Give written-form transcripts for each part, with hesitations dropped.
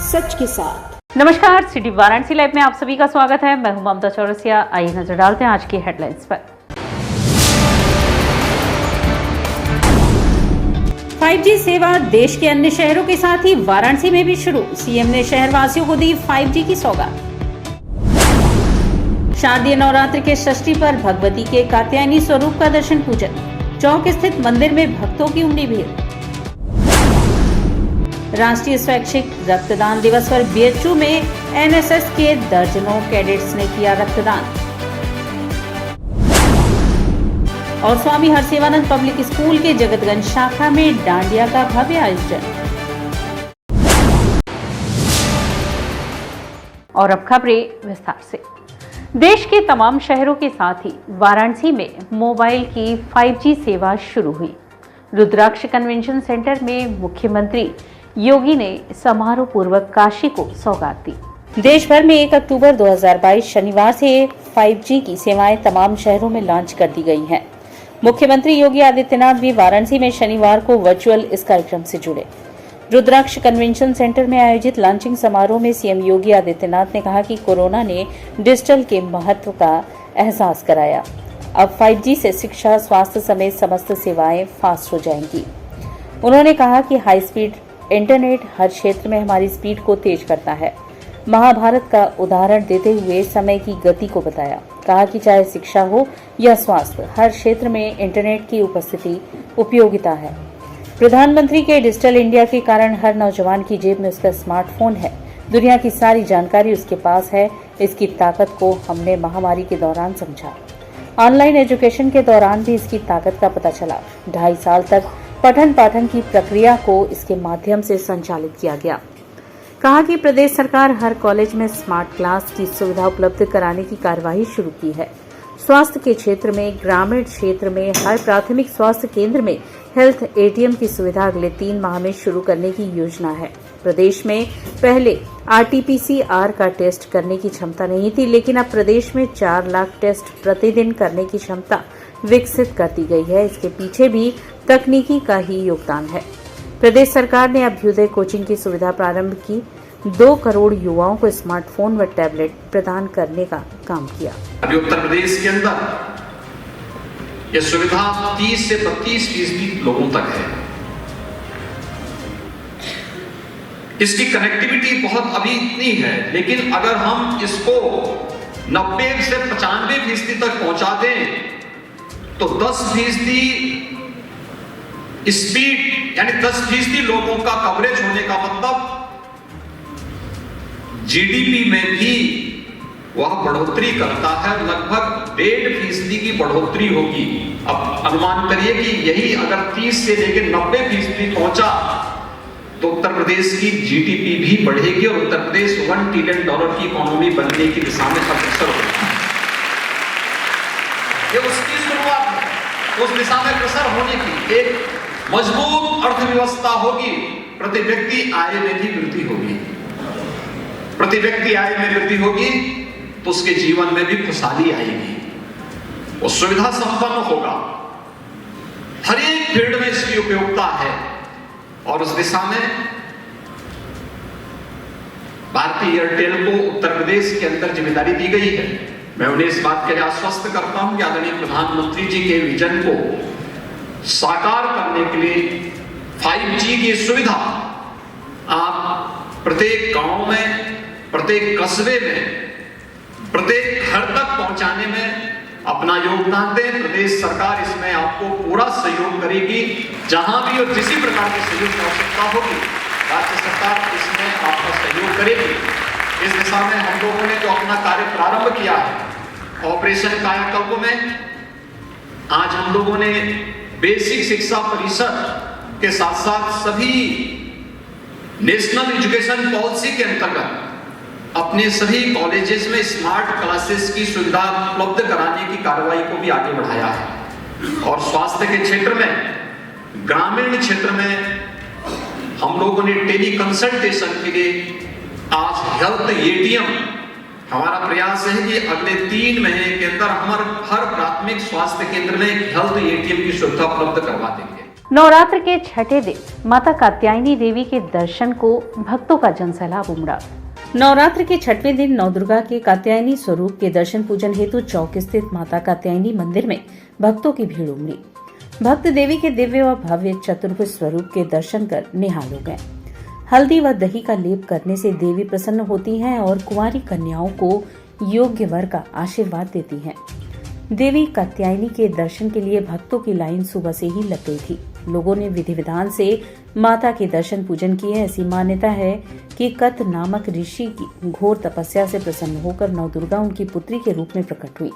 सच के साथ। नमस्कार, सिटी वाराणसी लाइव में आप सभी का स्वागत है। मैं हूं ममता चौरसिया। आइए नजर डालते हैं आज की हेडलाइंस पर। 5G सेवा देश के अन्य शहरों के साथ ही वाराणसी में भी शुरू। सीएम ने शहरवासियों को दी 5G की सौगात। शारदीय नवरात्र के षष्ठी पर भगवती के कात्यायनी स्वरूप का दर्शन पूजन। चौक स्थित मंदिर में भक्तों की उमड़ी भीड़। राष्ट्रीय स्वैच्छिक रक्तदान दिवस पर बीएचयू में एनएसएस के दर्जनों कैडेट्स ने किया रक्तदान। और स्वामी हरसेवानंद पब्लिक स्कूल के जगतगंज शाखा में डांडिया का भव्य आयोजन। और अब खबरें विस्तार से। देश के तमाम शहरों के साथ ही वाराणसी में मोबाइल की 5G सेवा शुरू हुई। रुद्राक्ष कन्वेंशन सेंटर में मुख्यमंत्री योगी ने समारोह पूर्वक काशी को सौगात दी। देश भर में 1 अक्टूबर 2022 शनिवार से 5G की सेवाएं तमाम शहरों में लॉन्च कर दी गई हैं। मुख्यमंत्री योगी आदित्यनाथ भी वाराणसी में शनिवार को वर्चुअल इस कार्यक्रम से जुड़े। रुद्राक्ष कन्वेंशन सेंटर में आयोजित लॉन्चिंग समारोह में सीएम योगी आदित्यनाथ ने कहा कि कोरोना ने डिजिटल के महत्व का एहसास कराया। अब 5G से शिक्षा, स्वास्थ्य समेत समस्त सेवाएं फास्ट हो जाएंगी। उन्होंने कहा कि हाई स्पीड इंटरनेट हर क्षेत्र में हमारी स्पीड को तेज करता है। महाभारत का उदाहरण देते हुए समय की गति को बताया। कहा कि चाहे शिक्षा हो या स्वास्थ्य, हर क्षेत्र में इंटरनेट की उपस्थिति उपयोगिता है। प्रधानमंत्री के डिजिटल इंडिया के कारण हर नौजवान की जेब में उसका स्मार्टफोन है। दुनिया की सारी जानकारी उसके पास है। इसकी ताकत को हमने महामारी के दौरान समझा। ऑनलाइन एजुकेशन के दौरान भी इसकी ताकत का पता चला। 2.5 साल तक पठन पाठन की प्रक्रिया को इसके माध्यम से संचालित किया गया। कहा कि प्रदेश सरकार हर कॉलेज में स्मार्ट क्लास की सुविधा उपलब्ध कराने की कार्यवाही शुरू की है। स्वास्थ्य के क्षेत्र में ग्रामीण क्षेत्र में हर प्राथमिक स्वास्थ्य केंद्र में हेल्थ एटीएम की सुविधा अगले 3 माह में शुरू करने की योजना है। प्रदेश में पहले RT-PCR का टेस्ट करने की क्षमता नहीं थी, लेकिन अब प्रदेश में 4 लाख टेस्ट प्रतिदिन करने की क्षमता विकसित कर दी गई है। इसके पीछे भी तकनीकी का ही योगदान है। प्रदेश सरकार ने अभ्युदय कोचिंग की सुविधा प्रारंभ की। 2 करोड़ युवाओं को स्मार्टफोन व टैबलेट प्रदान करने का काम किया। अभी उत्तर प्रदेश के अंदर यह सुविधा 30 से 32% लोगों तक है। इसकी कनेक्टिविटी बहुत अभी इतनी है, लेकिन अगर हम इसको 90 से 95% तक पहुंचा दें तो 10% स्पीड यानी 10% लोगों का कवरेज होने का मतलब जीडीपी में भी वह बढ़ोतरी करता है। लगभग 1.5% की बढ़ोतरी होगी। अब अनुमान करिए कि यही अगर 30 से लेकर 90% पहुंचा तो उत्तर प्रदेश की जीडीपी भी बढ़ेगी और उत्तर प्रदेश $1 ट्रिलियन की इकोनॉमी बनने की दिशा में अग्रसर होगा। ये उसकी शुरुआत है। उस दिशा में अग्रसर होने की एक मजबूत अर्थव्यवस्था होगी। प्रति व्यक्ति आय में भी वृद्धि होगी। प्रति व्यक्ति आय में वृद्धि होगी तो उसके जीवन में भी खुशहाली आएगी। वो सुविधा संपन्न होगा। हर एक फील्ड में इसकी उपयोगिता है और उस दिशा में भारतीय एयरटेल को उत्तर प्रदेश के अंदर जिम्मेदारी दी गई है। मैं उन्हें इस बात के लिए आश्वस्त करता हूं कि आदरणीय प्रधानमंत्री जी के विजन को साकार करने के लिए 5G की सुविधा आप प्रत्येक गांव में, प्रत्येक कस्बे में, प्रत्येक घर तक पहुंचाने में अपना योगदान दें। प्रदेश सरकार इसमें आपको पूरा सहयोग करेगी। जहां भी और जिस प्रकार के सहयोग की आवश्यकता होगी, राज्य सरकार इसमें आपका सहयोग करेगी। इस दिशा में हम लोगों ने जो अपना कार्य प्रारंभ किया है, ऑपरेशन कायाकल्प में आज हम लोगों ने बेसिक शिक्षा परिषद के साथ साथ सभी नेशनल एजुकेशन पॉलिसी के अंतर्गत अपने सभी कॉलेजेस में स्मार्ट क्लासेस की सुविधा उपलब्ध कराने की कार्रवाई को भी आगे बढ़ाया है। और स्वास्थ्य के क्षेत्र में, ग्रामीण क्षेत्र में हम लोगों ने टेली कंसल्टेशन के लिए आज हेल्थ एटीएम, हमारा प्रयास है कि अगले 3 महीने के अंदर हर प्राथमिक स्वास्थ्य केंद्र में हेल्थ एटीएम की सुविधा उपलब्ध करवा देंगे। नवरात्र के छठे दिन माता कात्यायनी देवी के दर्शन को भक्तों का जनसैलाब उमड़ा। नवरात्र के छठवें दिन नवदुर्गा के कात्यायनी स्वरूप के दर्शन पूजन हेतु चौक स्थित माता कात्यायनी मंदिर में भक्तों की भीड़ उमड़ी। भक्त देवी के दिव्य व भव्य चतुर्भुज स्वरूप के दर्शन कर निहाल हो गए। हल्दी व दही का लेप करने से देवी प्रसन्न होती हैं और कुंवारी कन्याओं को योग्य वर का आशीर्वाद देती हैं। देवी कात्यायनी के दर्शन के लिए भक्तों की लाइन सुबह से ही लग गई थी। लोगों ने विधि विधान से माता के दर्शन पूजन किए। ऐसी मान्यता है कि कत नामक ऋषि की घोर तपस्या से प्रसन्न होकर नवदुर्गा उनकी पुत्री के रूप में प्रकट हुई।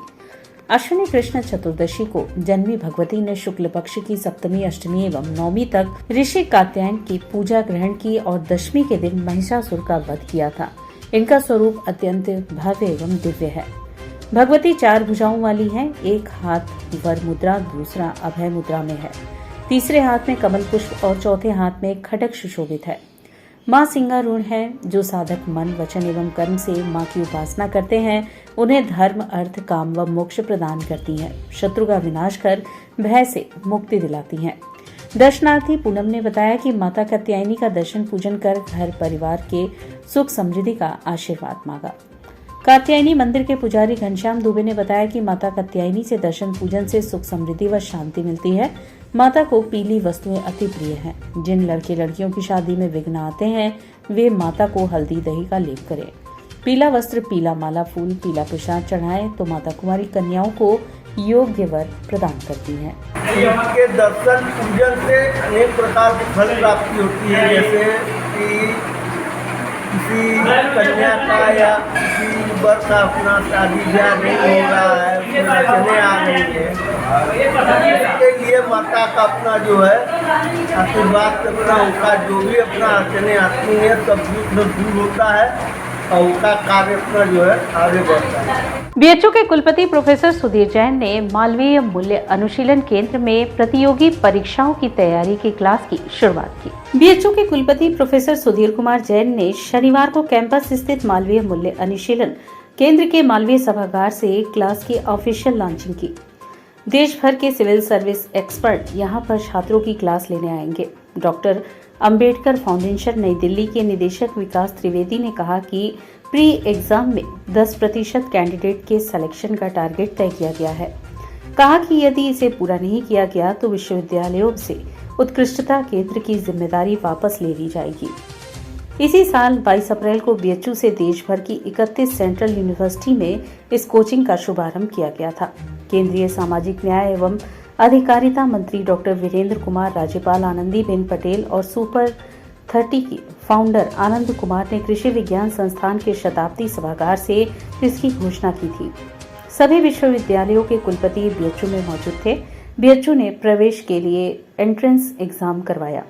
अश्विनी कृष्ण चतुर्दशी को जन्मी भगवती ने शुक्ल पक्ष की सप्तमी, अष्टमी एवं नवमी तक ऋषि कात्यायन की पूजा ग्रहण की और दशमी के दिन महिषासुर का वध किया था। इनका स्वरूप अत्यंत भव्य एवं दिव्य है। भगवती 4 भुजाओं वाली हैं। एक हाथ वर मुद्रा, दूसरा अभय मुद्रा में है, तीसरे हाथ में कमल पुष्प और चौथे हाथ में खड्ग सुशोभित है। माँ सिंगारूढ़ है। जो साधक मन, वचन एवं कर्म से माँ की उपासना करते हैं उन्हें धर्म, अर्थ, काम व मोक्ष प्रदान करती हैं। शत्रु का विनाश कर भय से मुक्ति दिलाती हैं। दर्शनार्थी पूनम ने बताया कि माता कात्यायनी का दर्शन पूजन कर घर परिवार के सुख समृद्धि का आशीर्वाद मांगा। कात्यायनी मंदिर के पुजारी घनश्याम दुबे ने बताया कि माता कात्यायनी से दर्शन पूजन से सुख समृद्धि व शांति मिलती है। माता को पीली वस्तुएं अति प्रिय हैं। जिन लड़के लड़कियों की शादी में विघ्न आते हैं वे माता को हल्दी दही का लेप करें, पीला वस्त्र, पीला माला, फूल, पीला प्रसाद चढ़ाएं तो माता कुमारी कन्याओं को योग्य वर प्रदान करती हैं। इनके दर्शन पूजन से अनेक प्रकार की फल प्राप्ति होती है, जैसे कि किसी कन्या का या किसी वर्ष का अपना शादी ब्याह नहीं हो रहा है, उसमें चले आ रही है, इसके लिए माता का अपना जो है आशीर्वाद अपना उनका जो भी अपना चने आती है सब दूर होता है और उनका कार्य अपना जो है आगे बढ़ता है। बीएचयू के कुलपति प्रोफेसर सुधीर जैन ने मालवीय मूल्य अनुशीलन केंद्र में प्रतियोगी परीक्षाओं की तैयारी की क्लास की शुरुआत की। बीएचयू के कुलपति प्रोफेसर सुधीर कुमार जैन ने शनिवार को कैंपस स्थित मालवीय मूल्य अनुशीलन केंद्र के मालवीय सभागार से क्लास की ऑफिशियल लॉन्चिंग की। देश भर के सिविल सर्विस एक्सपर्ट यहां पर छात्रों की क्लास लेने आएंगे। डॉक्टर अंबेडकर फाउंडेशन नई दिल्ली के निदेशक विकास त्रिवेदी ने कहा कि प्री एग्जाम में 10% कैंडिडेट के सिलेक्शन का टारगेट तय किया गया है। कहा कि यदि इसे पूरा नहीं किया गया तो विश्वविद्यालयों से उत्कृष्टता केंद्र की जिम्मेदारी वापस ले ली जाएगी। इसी साल 22 अप्रैल को बीएचयू से देश भर की 31 सेंट्रल यूनिवर्सिटी में इस कोचिंग का शुभारंभ किया गया था। केंद्रीय सामाजिक न्याय एवं अधिकारिता मंत्री डॉक्टर वीरेंद्र कुमार, राज्यपाल आनंदीबेन पटेल और सुपर 30 की फाउंडर आनंद कुमार ने कृषि विज्ञान संस्थान के शताब्दी सभागार से इसकी घोषणा की थी। सभी विश्वविद्यालयों के कुलपति बीएचयू में मौजूद थे। बीएचयू ने प्रवेश के लिए एंट्रेंस एग्जाम करवाया।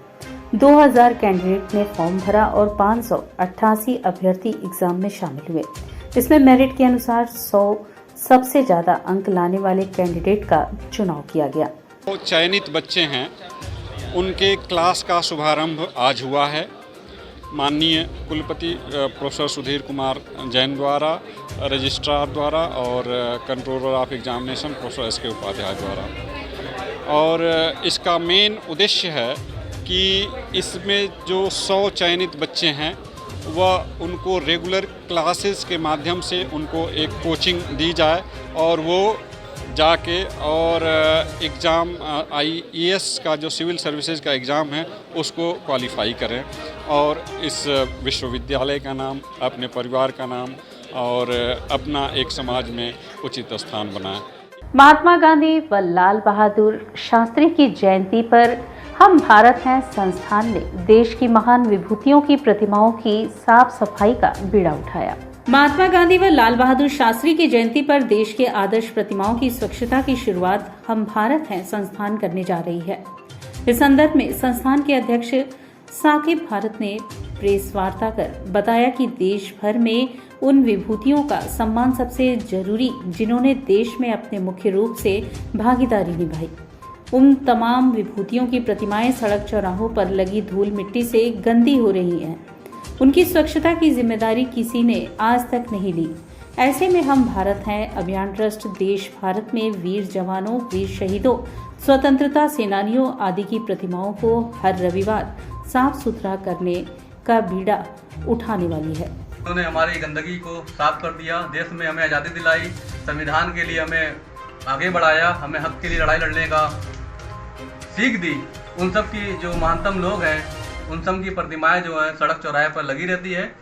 2000 कैंडिडेट ने फॉर्म भरा और 588 अभ्यर्थी एग्जाम में शामिल हुए। इसमें मेरिट के अनुसार 100 सबसे ज्यादा अंक लाने वाले कैंडिडेट का चुनाव किया गया। वो चयनित बच्चे हैं, उनके क्लास का शुभारंभ आज हुआ है। माननीय कुलपति प्रोफेसर सुधीर कुमार जैन द्वारा, रजिस्ट्रार द्वारा और controller of examination professor S के उपाध्याय द्वारा। और इसका मेन उद्देश्य है कि इसमें जो 100 चयनित बच्चे हैं वह उनको रेगुलर क्लासेस के माध्यम से उनको एक कोचिंग दी जाए और वो जाके और एग्ज़ाम IAS का जो सिविल सर्विसेज का एग्ज़ाम है उसको क्वालिफाई करें और इस विश्वविद्यालय का नाम, अपने परिवार का नाम और अपना एक समाज में उचित स्थान बनाएं। महात्मा गांधी व लाल बहादुर शास्त्री की जयंती पर हम भारत हैं संस्थान ने देश की महान विभूतियों की प्रतिमाओं की साफ सफाई का बीड़ा उठाया। महात्मा गांधी व लाल बहादुर शास्त्री की जयंती पर देश के आदर्श प्रतिमाओं की स्वच्छता की शुरुआत हम भारत हैं संस्थान करने जा रही है। इस संदर्भ में संस्थान के अध्यक्ष साकिब भारत ने प्रेस वार्ता कर बताया कि देश भर में उन विभूतियों का सम्मान सबसे जरूरी जिन्होंने देश में अपने मुख्य रूप से भागीदारी निभाई। उन तमाम विभूतियों की प्रतिमाएं सड़क चौराहों पर लगी धूल मिट्टी से गंदी हो रही हैं। उनकी स्वच्छता की जिम्मेदारी किसी ने आज तक नहीं ली। ऐसे में हम भारत हैं अभियान ट्रस्ट देश भारत में वीर जवानों, वीर शहीदों, स्वतंत्रता सेनानियों आदि की प्रतिमाओं को हर रविवार साफ सुथरा करने का बीड़ा उठाने वाली है। उन्होंने हमारी गंदगी को साफ कर दिया, देश में हमें आज़ादी दिलाई, संविधान के लिए हमें आगे बढ़ाया, हमें हक के लिए लड़ाई लड़ने का सीख दी। उन सब की जो महानतम लोग हैं, उन सब की प्रतिमाएं जो हैं सड़क चौराहे पर लगी रहती है,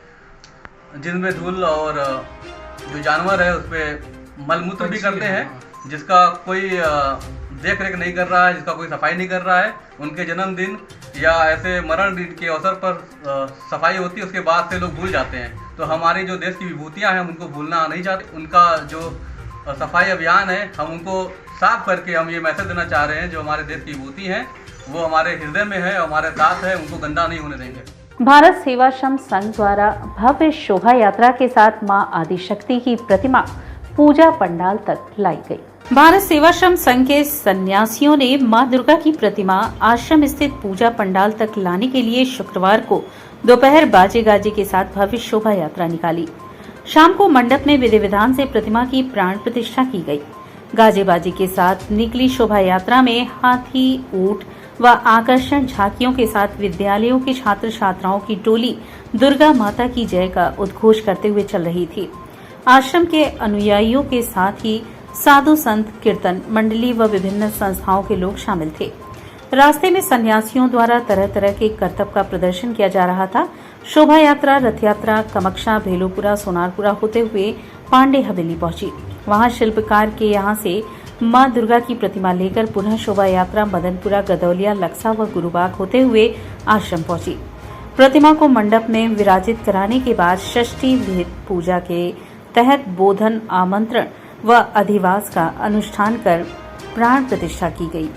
जिनमें धूल और जो जानवर है उस पर मलमूत्र भी करते हैं, जिसका कोई देख रेख नहीं कर रहा है, जिसका कोई सफाई नहीं कर रहा है। उनके जन्मदिन या ऐसे मरण दिन के अवसर पर सफाई होती है, उसके बाद से लोग भूल जाते हैं। तो हमारी जो देश की विभूतियाँ हैं हम उनको भूलना नहीं चाहते। उनका जो सफाई अभियान है हम उनको साफ करके हम ये मैसेज देना चाह रहे हैं, जो हमारे देश की विभूति हैं वो हमारे हृदय में है, हमारे साथ है, उनको गंदा नहीं होने देंगे। भारत सेवाश्रम संघ द्वारा भव्य शोभा यात्रा के साथ मां आदिशक्ति की प्रतिमा पूजा पंडाल तक लाई गई। भारत सेवाश्रम संघ के सन्यासियों ने मां दुर्गा की प्रतिमा आश्रम स्थित पूजा पंडाल तक लाने के लिए शुक्रवार को दोपहर बाजे गाजे के साथ भव्य शोभा यात्रा निकाली। शाम को मंडप में विधि विधान से प्रतिमा की प्राण प्रतिष्ठा की गई। गाजे बाजे के साथ निकली शोभा यात्रा में हाथी, ऊंट व आकर्षण झांकियों के साथ विद्यालयों के छात्र छात्राओं की टोली दुर्गा माता की जय का उद्घोष करते हुए चल रही थी। आश्रम के अनुयायियों के साथ ही साधु संत, कीर्तन मंडली व विभिन्न संस्थाओं के लोग शामिल थे। रास्ते में सन्यासियों द्वारा तरह तरह के करतब का प्रदर्शन किया जा रहा था। शोभा यात्रा रथ यात्रा कमक्षा, भेलोपुरा, सोनारपुरा होते हुए पांडे हवेली पहुंची। वहां शिल्पकार के यहां से मां दुर्गा की प्रतिमा लेकर पुनः शोभा यात्रा मदनपुरा, गदौलिया, लक्सा व गुरुबाग होते हुए आश्रम पहुंची। प्रतिमा को मंडप में विराजित कराने के बाद षष्ठी विधि पूजा के तहत बोधन, आमंत्रण व अधिवास का अनुष्ठान कर प्राण प्रतिष्ठा की गई।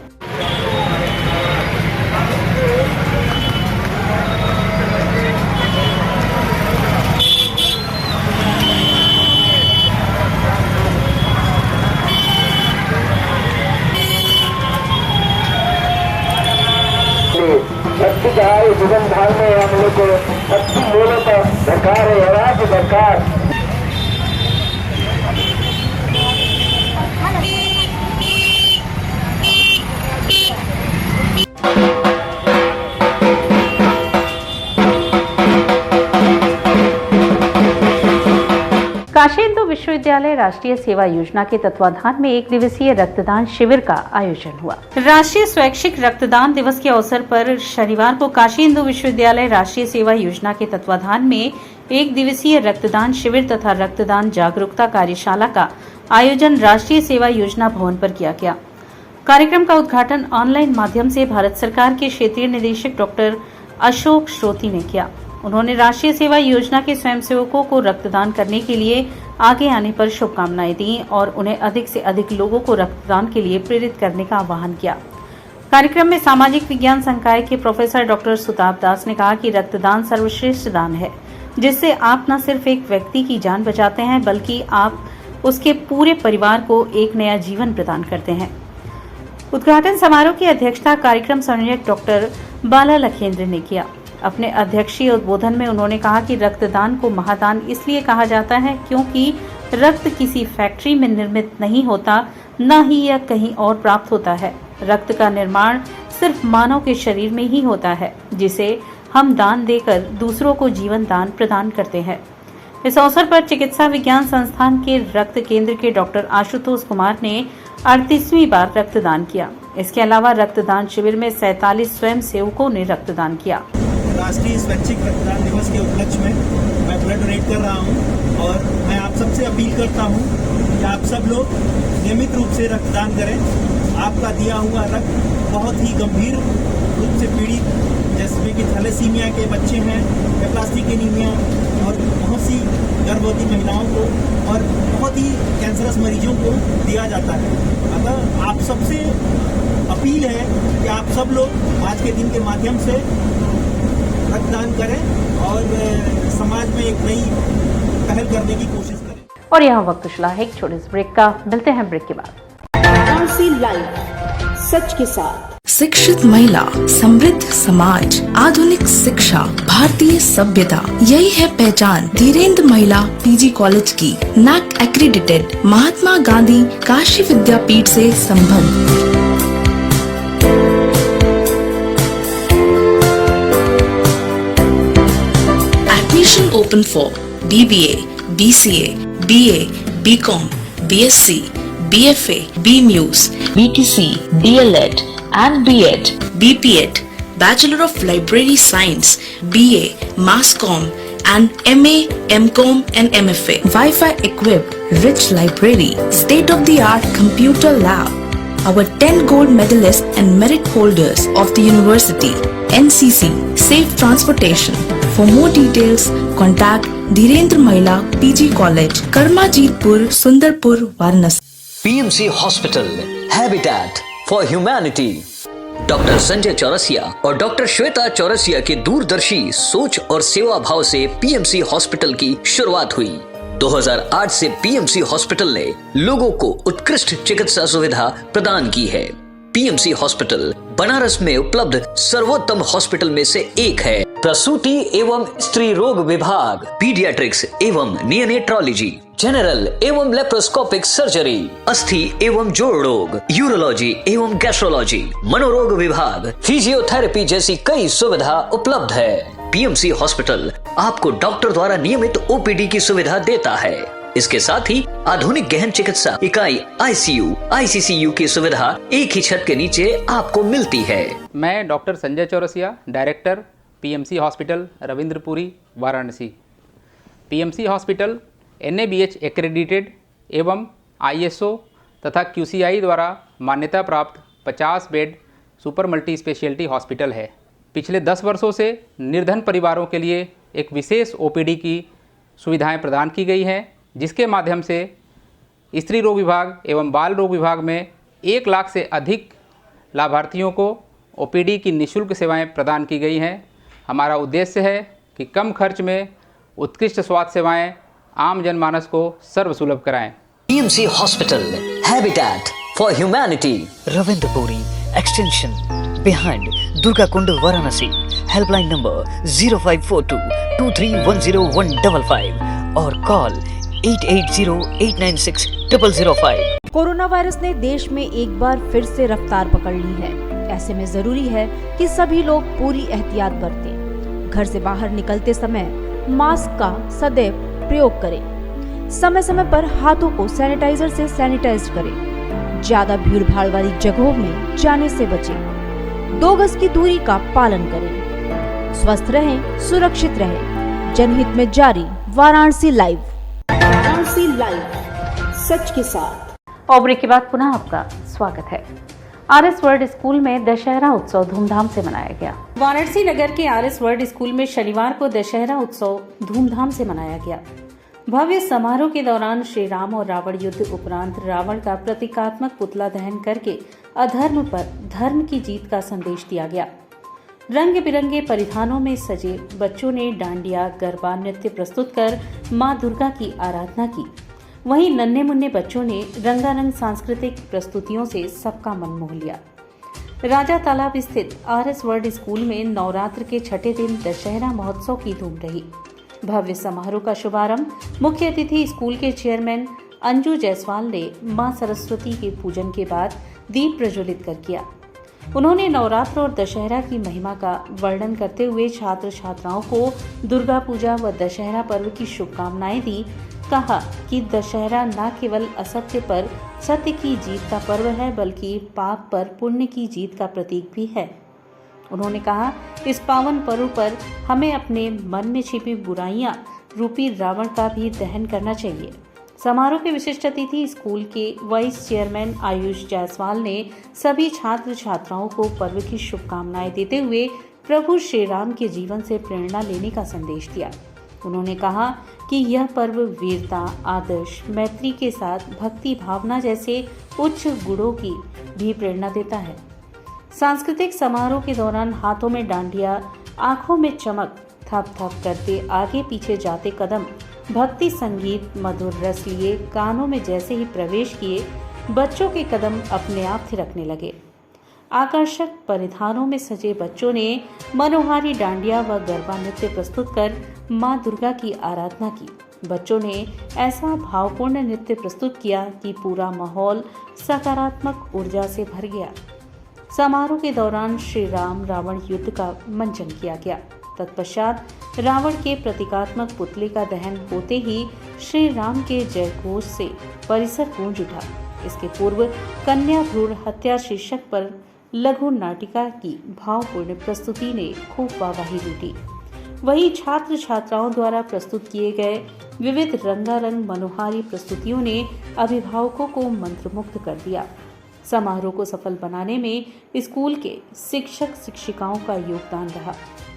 शक्ति का जीवन धार में हम लोग को शक्ति मूल्य का सरकार है, राज्य सरकार। काशी हिंदू विश्वविद्यालय राष्ट्रीय सेवा योजना के तत्वाधान में 1 दिवसीय रक्तदान शिविर का आयोजन हुआ। राष्ट्रीय स्वैच्छिक रक्तदान दिवस के अवसर पर शनिवार को काशी हिंदू विश्वविद्यालय राष्ट्रीय सेवा योजना के तत्वाधान में 1 दिवसीय रक्तदान शिविर तथा रक्तदान जागरूकता कार्यशाला का आयोजन राष्ट्रीय सेवा योजना भवन पर किया गया। कार्यक्रम का उद्घाटन ऑनलाइन माध्यम से भारत सरकार के क्षेत्रीय निदेशक डॉक्टर अशोक श्रोती ने किया। उन्होंने राष्ट्रीय सेवा योजना के स्वयंसेवकों को रक्तदान करने के लिए आगे आने पर शुभकामनाएं दी और उन्हें अधिक से अधिक लोगों को रक्तदान के लिए प्रेरित करने का आह्वान किया। कार्यक्रम में सामाजिक विज्ञान संकाय के प्रोफेसर डॉक्टर सुताप दास ने कहा कि रक्तदान सर्वश्रेष्ठ दान है, जिससे आप न सिर्फ एक व्यक्ति की जान बचाते हैं बल्कि आप उसके पूरे परिवार को एक नया जीवन प्रदान करते हैं। उद्घाटन समारोह की अध्यक्षता कार्यक्रम संयोजक डॉक्टर बाला लखेंद्र ने किया। अपने अध्यक्षीय उद्बोधन में उन्होंने कहा कि रक्तदान को महादान इसलिए कहा जाता है क्योंकि रक्त किसी फैक्ट्री में निर्मित नहीं होता, न ही यह कहीं और प्राप्त होता है। रक्त का निर्माण सिर्फ मानव के शरीर में ही होता है, जिसे हम दान देकर दूसरों को जीवन दान प्रदान करते हैं। इस अवसर पर चिकित्सा विज्ञान संस्थान के रक्त केंद्र के डॉक्टर आशुतोष कुमार ने 38वीं बार रक्तदान किया। इसके अलावा रक्तदान शिविर में 47 स्वयं सेवकों ने रक्तदान किया। राष्ट्रीय स्वैच्छिक रक्तदान दिवस के उपलक्ष्य में मैं ब्लड डोनेट कर रहा हूं और मैं आप सबसे अपील करता हूं कि आप सब लोग नियमित रूप से रक्तदान करें। आपका दिया हुआ रक्त बहुत ही गंभीर रूप से पीड़ित जैसे कि थैलेसीमिया के बच्चे हैं, एप्लास्टिक एनीमिया और बहुत सी गर्भवती महिलाओं को और बहुत ही कैंसरस मरीजों को दिया जाता है। अतः आप सबसे अपील है कि आप सब लोग आज के दिन के माध्यम से रक्तदान करें और समाज में एक नई पहल करने की कोशिश करें। और यहाँ वक्त चला है एक छोटे से ब्रेक का। मिलते हैं ब्रेक के बाद। लाइव सच के साथ। शिक्षित महिला, समृद्ध समाज, आधुनिक शिक्षा, भारतीय सभ्यता, यही है पहचान धीरेन्द्र महिला पीजी कॉलेज की। NAC एक्रीडिटेड, महात्मा गांधी काशी विद्यापीठ से संबद्ध। Admission open for BBA, BCA, BA, BCom, BSc, BFA, BMUS, BTC, DLED and B.Ed, BPEd, Bachelor of Library Science, BA, Masscom and MA, MCom and MFA. Wi-Fi equipped, rich library, state-of-the-art computer lab. Our 10 gold medalists and merit holders of the university, NCC, safe transportation. For more details, contact Dhirendra Mahila PG College, Karmajitpur, Sundarpur, Varanasi. PMC Hospital, Habitat for Humanity। Doctor Sanjay Chaurasia और doctor Shweta Chaurasia के दूरदर्शी सोच और सेवा भाव से PMC hospital की शुरुआत हुई। 2008 से PMC हॉस्पिटल ने लोगों को उत्कृष्ट चिकित्सा सुविधा प्रदान की है। PMC हॉस्पिटल बनारस में उपलब्ध सर्वोत्तम हॉस्पिटल में से एक है। प्रसूति एवं स्त्री रोग विभाग, पीडियाट्रिक्स एवं नियोनेट्रोलॉजी, जनरल एवं लेप्रोस्कोपिक सर्जरी, अस्थि एवं जोड़ रोग, यूरोलॉजी एवं गैस्ट्रोलॉजी, मनोरोग विभाग, फिजियोथेरेपी जैसी कई सुविधा उपलब्ध है। PMC हॉस्पिटल आपको डॉक्टर द्वारा नियमित OPD की सुविधा देता है। इसके साथ ही आधुनिक गहन चिकित्सा इकाई ICU, ICCU की सुविधा एक ही छत के नीचे आपको मिलती है। मैं doctor Sanjay Chaurasia, director PMC hospital Ravindrapuri, Varanasi. PMC hospital NABH accredited एवं ISO तथा QCI द्वारा मान्यता प्राप्त 50 bed super multi speciality hospital है। पिछले 10 वर्षों से निर्धन परिवारों के लिए एक विशेष OPD की सुविधाएं प्रदान की गई हैं, जिसके माध्यम से स्त्री रोग विभाग एवं बाल रोग विभाग में 1 लाख से अधिक लाभार्थियों को OPD की निःशुल्क सेवाएं प्रदान की गई हैं। हमारा उद्देश्य है कि कम खर्च में उत्कृष्ट स्वास्थ्य सेवाएं आम जनमानस को सर्वसुलभ कराएं। PMC hospital, habitat for humanity, Ravindrapuri extension, behind Durga Kund, Varanasi. Helpline number 0542231015 और कॉल 8808960005। कोरोना वायरस ने देश में एक बार फिर से रफ्तार पकड़ ली है। ऐसे में जरूरी है कि सभी लोग पूरी एहतियात बरतें। घर से बाहर निकलते समय मास्क का सदैव प्रयोग करें। समय समय पर हाथों को सैनिटाइजर से सैनिटाइज करें। ज्यादा भीड़ भाड़ वाली जगहों में जाने से बचें। 2 गज की दूरी का पालन करें। स्वस्थ रहें, सुरक्षित रहें। जनहित में जारी वाराणसी लाइव। वाराणसी लाइव, सच के साथ। और ब्रेक के बाद पुनः आपका स्वागत है। RS वर्ल्ड स्कूल में दशहरा उत्सव धूमधाम से मनाया गया। वाराणसी नगर के RS वर्ल्ड स्कूल में शनिवार को दशहरा उत्सव धूमधाम से मनाया गया। भव्य समारोह के दौरान श्री राम और रावण युद्ध उपरांत रावण का प्रतीकात्मक पुतला दहन करके अधर्म पर धर्म की जीत का संदेश दिया गया। रंग बिरंगे परिधानों में सजे बच्चों ने डांडिया, गरबा नृत्य प्रस्तुत कर मां दुर्गा की आराधना की। वहीं नन्हे मुन्ने बच्चों ने रंगारंग सांस्कृतिक प्रस्तुतियों से सबका मन मोह लिया। राजा तालाब स्थित RS वर्ल्ड स्कूल में नवरात्र के छठे दिन दशहरा महोत्सव की धूम रही। भव्य समारोह का शुभारंभ मुख्य अतिथि स्कूल के चेयरमैन अंजू जायसवाल ने मां सरस्वती के पूजन के बाद दीप प्रज्वलित कर किया। उन्होंने नवरात्र और दशहरा की महिमा का वर्णन करते हुए छात्र छात्राओं को दुर्गा पूजा व दशहरा पर्व की शुभकामनाएं दी। कहा कि दशहरा न केवल असत्य पर सत्य की जीत का पर्व है, बल्कि पाप पर पुण्य की जीत का प्रतीक भी है। उन्होंने कहा, इस पावन पर्व पर हमें अपने मन में छिपी बुराइयां रूपी रावण का भी दहन करना चाहिए। समारोह के विशिष्ट अतिथि स्कूल के वाइस चेयरमैन आयुष जायसवाल ने सभी छात्र छात्राओं को पर्व की शुभकामनाएं देते हुए प्रभु श्री राम के जीवन से प्रेरणा लेने का संदेश दिया। उन्होंने कहा कि यह पर्व वीरता, आदर्श, मैत्री के साथ भक्ति भावना जैसे उच्च गुणों की भी प्रेरणा देता है। सांस्कृतिक समारोह के दौरान हाथों में डांडिया, आंखों में चमक, थप थप करते आगे पीछे जाते कदम, भक्ति संगीत, मधुर रस लिए कानों में जैसे ही प्रवेश किए, बच्चों के कदम अपने आप थिरकने लगे। आकर्षक परिधानों में सजे बच्चों ने मनोहारी डांडिया व गरबा नृत्य प्रस्तुत कर मां दुर्गा की आराधना की। बच्चों ने ऐसा भावपूर्ण नृत्य प्रस्तुत किया कि पूरा माहौल सकारात्मक ऊर्जा से भर गया। समारोह के दौरान श्री राम रावण युद्ध का मंचन किया गया। तत्पश्चात रावण के प्रतीकात्मक पुतले का दहन होते ही श्री राम के जयघोष से परिसर गूंज उठा। इसके पूर्व कन्या भ्रूण हत्या शीर्षक पर लघु नाटिका की भावपूर्ण प्रस्तुति ने खूब वाहवाही लूटी। वहीं छात्र छात्राओं द्वारा प्रस्तुत किए गए विविध रंगारंग मनोहारी प्रस्तुतियों ने अभिभावकों को मंत्रमुग्ध कर दिया। समारोह को सफल बनाने में स्कूल के शिक्षक शिक्षिकाओं का योगदान रहा।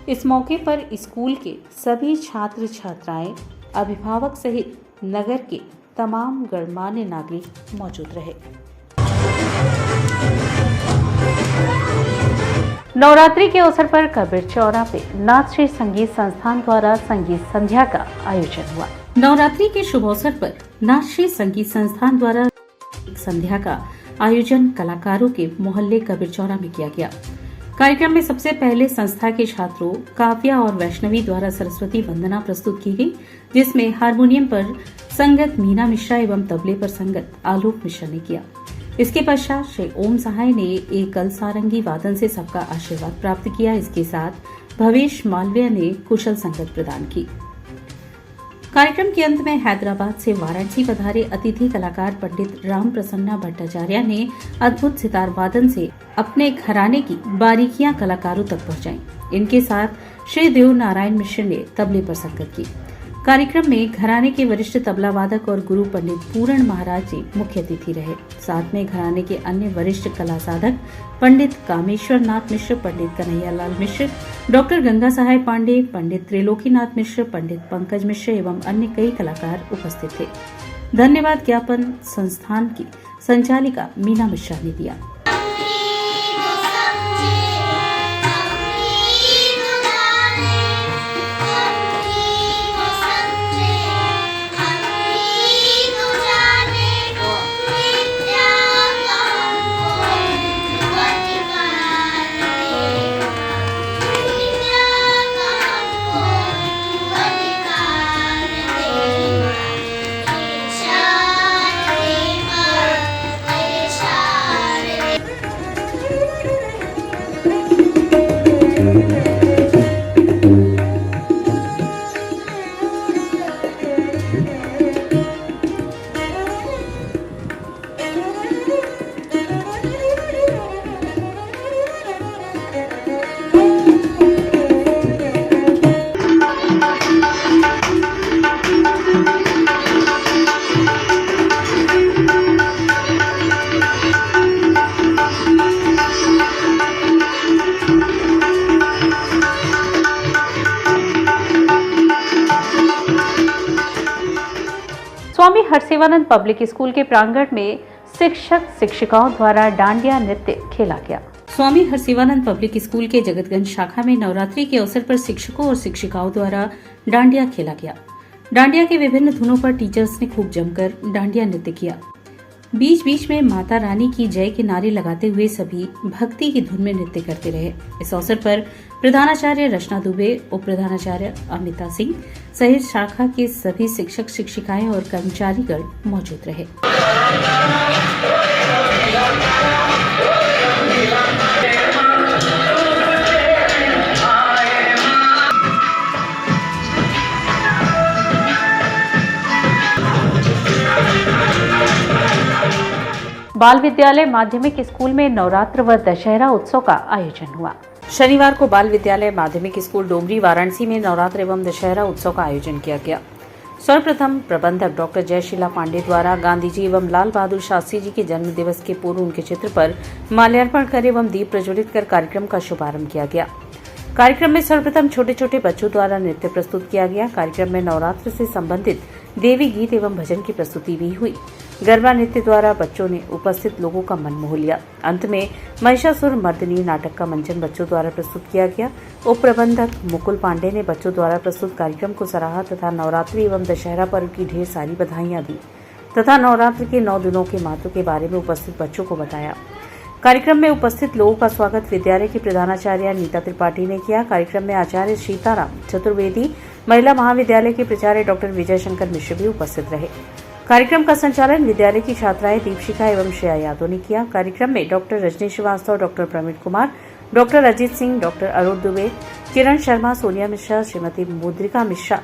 इस मौके पर स्कूल के सभी छात्र छात्राएं, अभिभावक सहित नगर के तमाम गणमान्य नागरिक मौजूद रहे। नवरात्रि के अवसर पर कबीर चौरा पे नाथ श्री संगीत संस्थान द्वारा संगीत संध्या का आयोजन हुआ। नवरात्रि के शुभ अवसर पर नाथ श्री संगीत संस्थान द्वारा संध्या का आयोजन कलाकारों के मोहल्ले कबीर चौरा में किया गया। कार्यक्रम में सबसे पहले संस्था के छात्रों काव्या और वैष्णवी द्वारा सरस्वती वंदना प्रस्तुत की गई, जिसमें हारमोनियम पर संगत मीना मिश्रा एवं तबले पर संगत आलोक मिश्रा ने किया। इसके पश्चात श्री ओम सहाय ने एकल सारंगी वादन से सबका आशीर्वाद प्राप्त किया। इसके साथ भवेश मालवीय ने कुशल संगत प्रदान की। कार्यक्रम के अंत में हैदराबाद से वाराणसी पधारे अतिथि कलाकार पंडित राम प्रसन्ना भट्टाचार्य ने अद्भुत सितार वादन से अपने घराने की बारीकियां कलाकारों तक पहुंचाई। इनके साथ श्री देव नारायण मिश्र ने तबले पर संगत की। कार्यक्रम में घराने के वरिष्ठ तबला वादक और गुरु पंडित पूरण महाराज जी मुख्य अतिथि रहे। साथ में घराने के अन्य वरिष्ठ कला साधक पंडित कामेश्वर नाथ मिश्र, पंडित कन्हैयालाल मिश्र, डॉक्टर गंगा सहाय पांडे, पंडित त्रिलोकीनाथ मिश्र, पंडित पंकज मिश्र एवं अन्य कई कलाकार उपस्थित थे। धन्यवाद ज्ञापन संस्थान की संचालिका मीना मिश्रा ने दिया। स्वामी हरसेवानंद पब्लिक स्कूल के प्रांगण में शिक्षक शिक्षिकाओं द्वारा डांडिया नृत्य खेला गया। स्वामी हरसेवानंद पब्लिक स्कूल के जगतगंज शाखा में नवरात्रि के अवसर पर शिक्षकों और शिक्षिकाओं द्वारा डांडिया खेला गया। डांडिया के विभिन्न धुनों पर टीचर्स ने खूब जमकर डांडिया नृत्य किया। बीच बीच में माता रानी की जय के नारे लगाते हुए सभी भक्ति की धुन में नृत्य करते रहे। इस अवसर पर प्रधानाचार्य रचना दुबे, उप प्रधानाचार्य अमिता सिंह सहित शाखा के सभी शिक्षक शिक्षिकाएं और कर्मचारीगण मौजूद रहे। बाल विद्यालय माध्यमिक स्कूल में नवरात्र व दशहरा उत्सव का आयोजन हुआ। शनिवार को बाल विद्यालय माध्यमिक स्कूल डोमरी वाराणसी में नवरात्र एवं दशहरा उत्सव का आयोजन किया गया। सर्वप्रथम प्रबंधक डॉक्टर जयशीला पांडे द्वारा गांधी जी एवं लाल बहादुर शास्त्री जी के जन्म दिवस के पूर्व उनके चित्र पर माल्यार्पण कर एवं दीप प्रज्वलित कर कार्यक्रम का शुभारंभ किया गया। कार्यक्रम में सर्वप्रथम छोटे छोटे बच्चों द्वारा नृत्य प्रस्तुत किया गया। कार्यक्रम में नवरात्र से संबंधित देवी गीत एवं भजन की प्रस्तुति भी हुई। गरबा नृत्य द्वारा बच्चों ने उपस्थित लोगों का मन मोह लिया। अंत में महिषासुर मर्दिनी नाटक का मंचन बच्चों द्वारा प्रस्तुत किया गया। उप प्रबंधक मुकुल पांडे ने बच्चों द्वारा प्रस्तुत कार्यक्रम को सराहा तथा नवरात्रि एवं दशहरा पर्व की ढेर सारी बधाइयां दी तथा नवरात्र के 9 दिनों के महत्व के बारे में उपस्थित बच्चों को बताया। कार्यक्रम में उपस्थित लोगों का स्वागत विद्यालय की प्रधानाचार्य नीता त्रिपाठी ने किया। कार्यक्रम में आचार्य सीताराम चतुर्वेदी, महिला महाविद्यालय के प्राचार्य डॉक्टर विजय शंकर मिश्र भी उपस्थित रहे। कार्यक्रम का संचालन विद्यालय की छात्राएं दीपशिखा एवं श्रेया यादव ने किया। कार्यक्रम में doctor Rajni Srivastava, doctor Praveen Kumar, doctor Ajit Singh, doctor Arun Dubey, Kiran Sharma, Sonia Mishra, Shrimati Mudrika Mishra,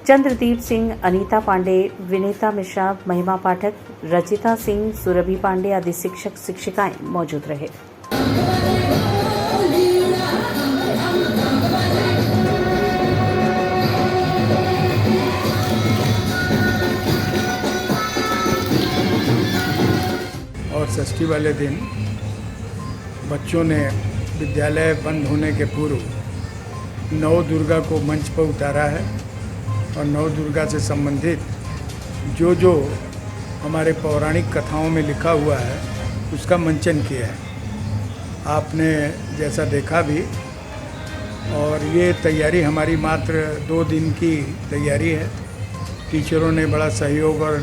Chandradeep Singh, Anita Pandey, Vinita Mishra, महिमा पाठक, रचिता सिंह, सुरभि पांडे आदि शिक्षक शिक्षिकाएं मौजूद रहे। और षष्ठी वाले दिन बच्चों ने विद्यालय बंद होने के पूर्व नव दुर्गा को मंच पर उतारा है और नव दुर्गा से संबंधित जो हमारे पौराणिक कथाओं में लिखा हुआ है उसका मंचन किया है। आपने जैसा देखा भी, और ये तैयारी हमारी मात्र 2 दिन की तैयारी है। टीचरों ने बड़ा सहयोग और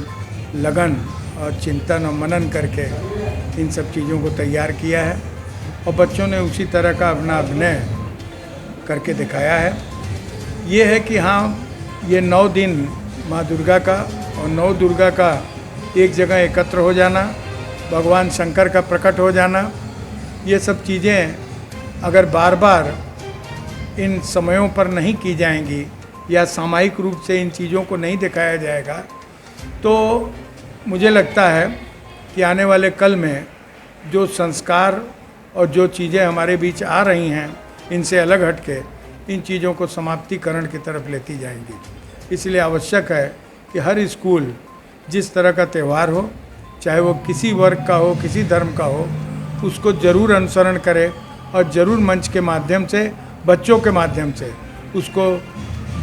लगन और चिंतन और मनन करके इन सब चीज़ों को तैयार किया है और बच्चों ने उसी तरह का अपना अभिनय करके दिखाया है। ये है कि हाँ, ये 9 दिन माँ दुर्गा का और 9 दुर्गा का एक जगह एकत्र हो जाना, भगवान शंकर का प्रकट हो जाना, ये सब चीज़ें अगर बार बार इन समयों पर नहीं की जाएंगी या सामूहिक रूप से इन चीज़ों को नहीं दिखाया जाएगा तो मुझे लगता है कि आने वाले कल में जो संस्कार और जो चीज़ें हमारे बीच आ रही हैं इनसे अलग हटके इन चीज़ों को समाप्तिकरण की तरफ लेती जाएंगी। इसलिए आवश्यक है कि हर स्कूल जिस तरह का त्यौहार हो, चाहे वो किसी वर्ग का हो, किसी धर्म का हो, उसको ज़रूर अनुसरण करे और ज़रूर मंच के माध्यम से, बच्चों के माध्यम से उसको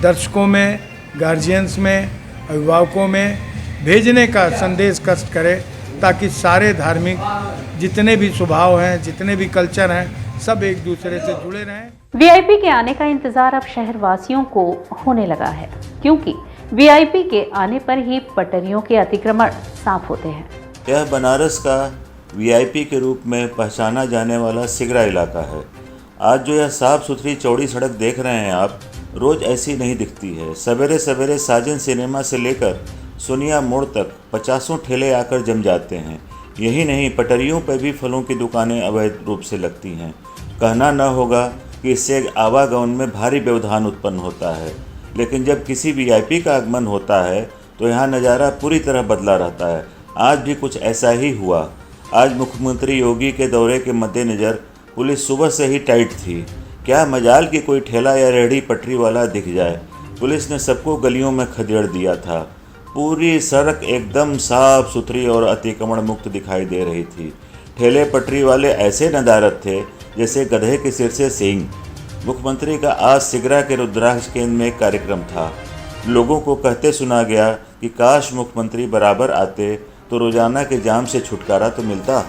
दर्शकों में, गार्जियंस में, अभिभावकों में भेजने का संदेश कष्ट करे, ताकि सारे धार्मिक जितने भी स्वभाव हैं, जितने भी कल्चर हैं, सब एक दूसरे से जुड़े रहें। वीआईपी के आने का इंतजार अब शहर वासियों को होने लगा है, क्योंकि वीआईपी के आने पर ही पटरियों के अतिक्रमण साफ होते हैं। यह बनारस का वीआईपी के रूप में पहचाना जाने वाला सिगरा इलाका है। आज जो यह साफ सुथरी चौड़ी सड़क देख रहे हैं आप, रोज़ ऐसी नहीं दिखती है। सवेरे सवेरे साजन सिनेमा से लेकर सोनिया मोड़ तक 50 ठेले आकर जम जाते हैं। यही नहीं, पटरियों पर भी फलों की दुकानें अवैध रूप से लगती हैं। कहना न होगा कि इससे आवागमन में भारी व्यवधान उत्पन्न होता है, लेकिन जब किसी वीआईपी का आगमन होता है तो यहाँ नज़ारा पूरी तरह बदला रहता है। आज भी कुछ ऐसा ही हुआ। आज मुख्यमंत्री योगी के दौरे के मद्देनज़र पुलिस सुबह से ही टाइट थी। क्या मजाल कि कोई ठेला या रेहड़ी पटरी वाला दिख जाए। पुलिस ने सबको गलियों में खदेड़ दिया था। पूरी सड़क एकदम साफ सुथरी और अतिक्रमण मुक्त दिखाई दे रही थी। ठेले पटरी वाले ऐसे नदारत थे जैसे गधे के सिर से सींग। मुख्यमंत्री का आज सिगरा के रुद्राक्ष केंद्र में एक कार्यक्रम था। लोगों को कहते सुना गया कि काश मुख्यमंत्री बराबर आते तो रोजाना के जाम से छुटकारा तो मिलता।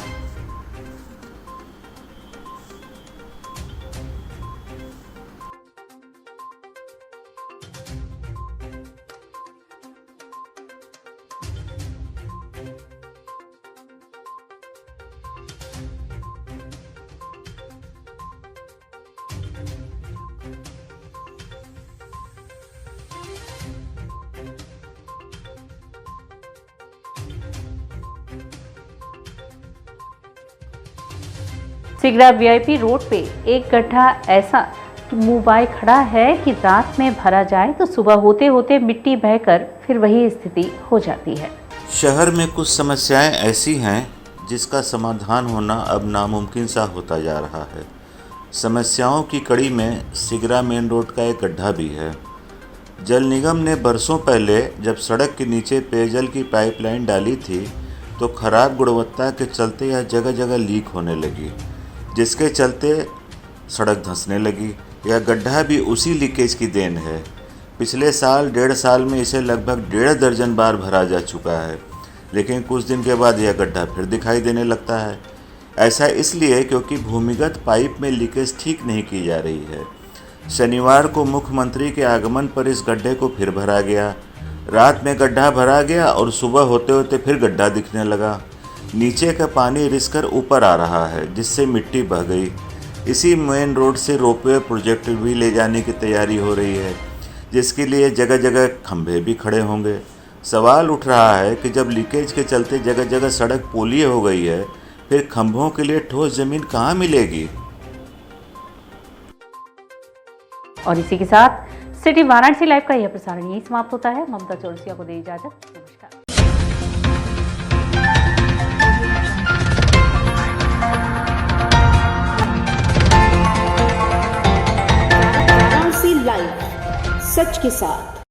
सिगरा वीआईपी रोड पे एक गड्ढा ऐसा मुंह बाय खड़ा है कि रात में भरा जाए तो सुबह होते होते मिट्टी बहकर फिर वही स्थिति हो जाती है। शहर में कुछ समस्याएं ऐसी हैं जिसका समाधान होना अब नामुमकिन सा होता जा रहा है। समस्याओं की कड़ी में सिगरा मेन रोड का एक गड्ढा भी है। जल निगम ने बरसों पहले जब सड़क के नीचे पेयजल की पाइपलाइन डाली थी तो खराब गुणवत्ता के चलते यह जगह जगह लीक होने लगी, जिसके चलते सड़क धंसने लगी। यह गड्ढा भी उसी लीकेज की देन है। पिछले साल 1.5 साल में इसे लगभग 1.5 दर्जन बार भरा जा चुका है, लेकिन कुछ दिन के बाद यह गड्ढा फिर दिखाई देने लगता है। ऐसा इसलिए क्योंकि भूमिगत पाइप में लीकेज ठीक नहीं की जा रही है। शनिवार को मुख्यमंत्री के आगमन पर इस गड्ढे को फिर भरा गया। रात में गड्ढा भरा गया और सुबह होते होते फिर गड्ढा दिखने लगा। नीचे का पानी रिसकर ऊपर आ रहा है, जिससे मिट्टी बह गई। इसी मेन रोड से रोपवे प्रोजेक्ट भी ले जाने की तैयारी हो रही है, जिसके लिए जगह जगह खंभे भी खड़े होंगे। सवाल उठ रहा है कि जब लीकेज के चलते जगह जगह सड़क पोलिये हो गई है, फिर खंभों के लिए ठोस जमीन कहाँ मिलेगी। और इसी के साथ सिटी वाराणसी लाइव का यह प्रसारण यही समाप्त होता है। ममता चौरसिया को दे इजाजत। नमस्कार। वाराणसी लाइव, सच के साथ।